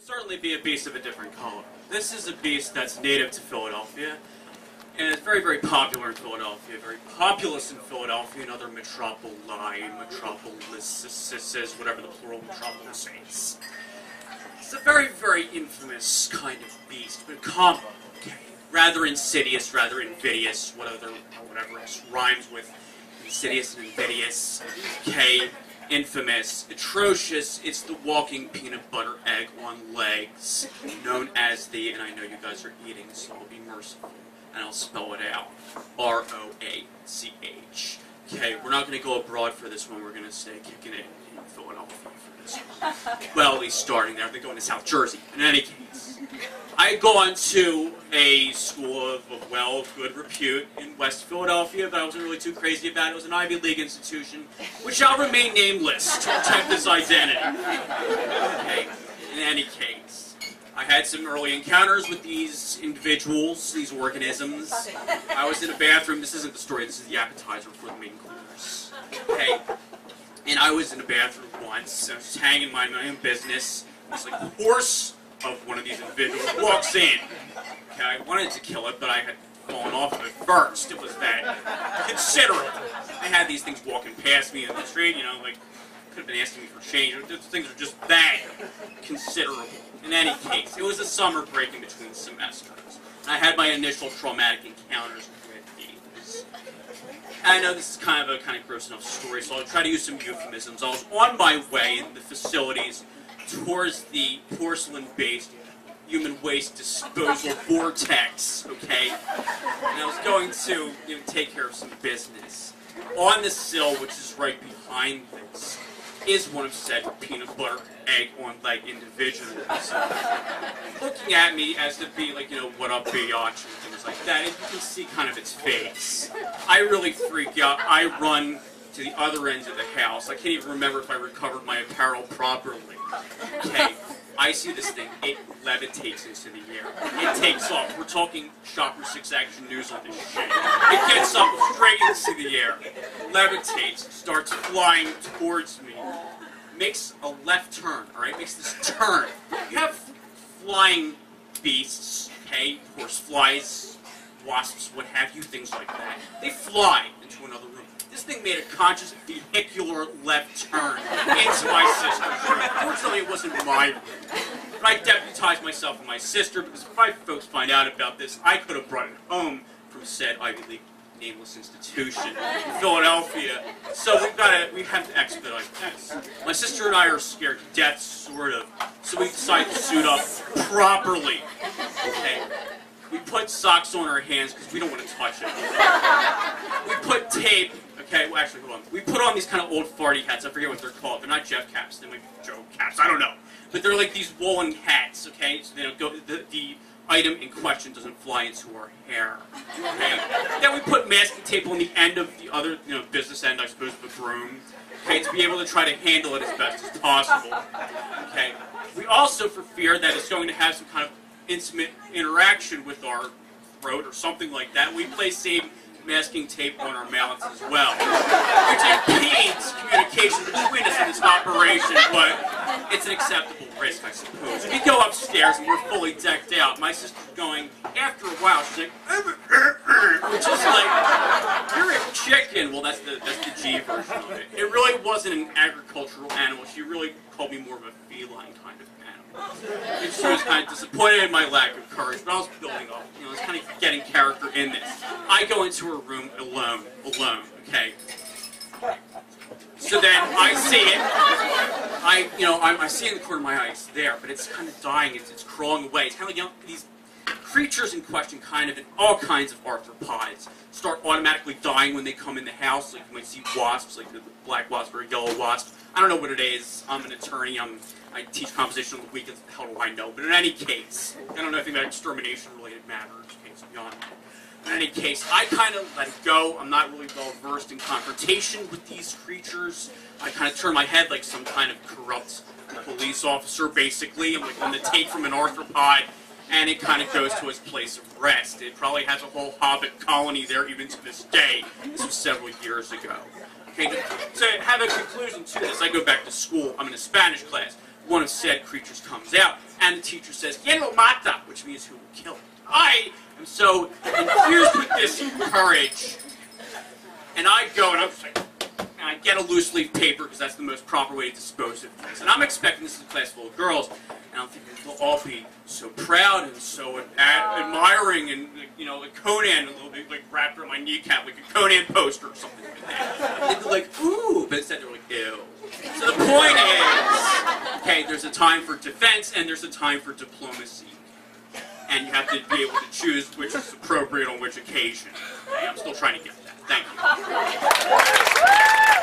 certainly be a beast of a different color. This is a beast that's native to Philadelphia, and it's very, very popular in Philadelphia, very populous in Philadelphia and other metropolises, whatever the plural metropolis is. It's a very, very infamous kind of beast, but combo, okay? Rather insidious, rather invidious, whatever else rhymes with insidious and invidious, okay? Infamous, atrocious, it's the walking peanut butter egg on legs, known as the, and I know you guys are eating, so I'll be merciful, and I'll spell it out, R-O-A-C-H. Okay, we're not going to go abroad for this one, we're going to stay kicking it in Philadelphia for this one. Well, at least starting there, they're going to South Jersey. In any case, I had gone to a school of good repute in West Philadelphia, but I wasn't really too crazy about it. It was an Ivy League institution, which shall remain nameless to protect this identity. Okay. In any case, I had some early encounters with these individuals, these organisms. I was in a bathroom. This isn't the story. This is the appetizer for the main course. Okay. And I was in a bathroom once. I was just hanging my own business. It's like the horse of one of these individuals walks in. Okay, I wanted to kill it, but I had fallen off of it first. It was that considerable. I had these things walking past me in the street, you know, like, could have been asking me for change. Those things are just that considerable. In any case, it was a summer break in between semesters. And I had my initial traumatic encounters with these. And I know this is kind of gross enough story, so I'll try to use some euphemisms. I was on my way in the facilities towards the porcelain-based human waste disposal vortex, okay? And I was going to take care of some business. On the sill, which is right behind this, is one of said peanut butter egg on leg individuals. Looking at me as to be like, what up, biatch, and things like that, and you can see kind of its face. I really freak out. I run to the other end of the house. I can't even remember if I recovered my apparel properly. Okay, I see this thing. It levitates into the air. It takes off. We're talking Shopper 6 Action News on this shit. It gets up straight into the air, levitates, starts flying towards me, makes a left turn, alright? Makes this turn. You have flying beasts, okay? Horseflies, wasps, what have you, things like that. They fly into another room. This thing made a conscious vehicular left turn into my sister's room. Fortunately, it wasn't my room. But I deputized myself and my sister, because if my folks find out about this, I could have brought it home from said Ivy League nameless institution in Philadelphia. So we have to expedite this. My sister and I are scared to death, sort of. So we decided to suit up properly. Okay. We put socks on our hands because we don't want to touch it. We put tape. Okay, well, actually, hold on. We put on these kind of old farty hats. I forget what they're called. They're not Jeff caps. They might be Joe caps. I don't know. But they're like these woolen hats, okay? So they don't go, the item in question doesn't fly into our hair. Okay? Then we put masking tape on the end of the other, business end, I suppose, of the broom. Okay, to be able to try to handle it as best as possible. Okay? We also, for fear that it's going to have some kind of intimate interaction with our throat or something like that, we place same masking tape on our mouths as well, which impedes communication between us in this operation, but it's an acceptable risk, I suppose. We go upstairs and we're fully decked out. My sister's going, after a while, she's like, which is like, you're a chicken. Well, that's the G version of it. It really wasn't an agricultural animal. She really called me more of a feline kind of animal. And she was kind of disappointed in my lack of courage, but I was building up. I was kind of getting character in this. I go into her room alone, okay? So then I see it. I see it in the corner of my eye. It's there, but it's kind of dying. It's crawling away. It's kind of like, these creatures in question, kind of in all kinds of arthropods, start automatically dying when they come in the house. Like you might see wasps, like the black wasp or a yellow wasp. I don't know what it is. I'm an attorney. I teach composition on the weekends. What the hell do I know? But in any case, I don't know anything about extermination-related matters. Okay, so beyond that. In any case, I kind of let it go. I'm not really well versed in confrontation with these creatures. I kind of turn my head like some kind of corrupt police officer, basically. I'm like on the take from an arthropod, and it kind of goes to its place of rest. It probably has a whole hobbit colony there even to this day. This was several years ago. Okay, to have a conclusion to this, I go back to school. I'm in a Spanish class. one of said creatures comes out, and the teacher says, "Quien lo mata?" which means who will kill it. I am so infused with this courage, and I go, and I'm just like, and I get a loose leaf paper, because that's the most proper way to dispose of things. And I'm expecting this is a class full of girls, and I'm thinking they'll all be so proud and so admiring, and, you know, like Conan, a little bit like wrapped around my kneecap, like a Conan poster or something like that. And they're like, ooh, but instead they're like, ew. So the point is, okay, there's a time for defense, and there's a time for diplomacy. And you have to be able to choose which is appropriate on which occasion. Okay, I'm still trying to get that. Thank you.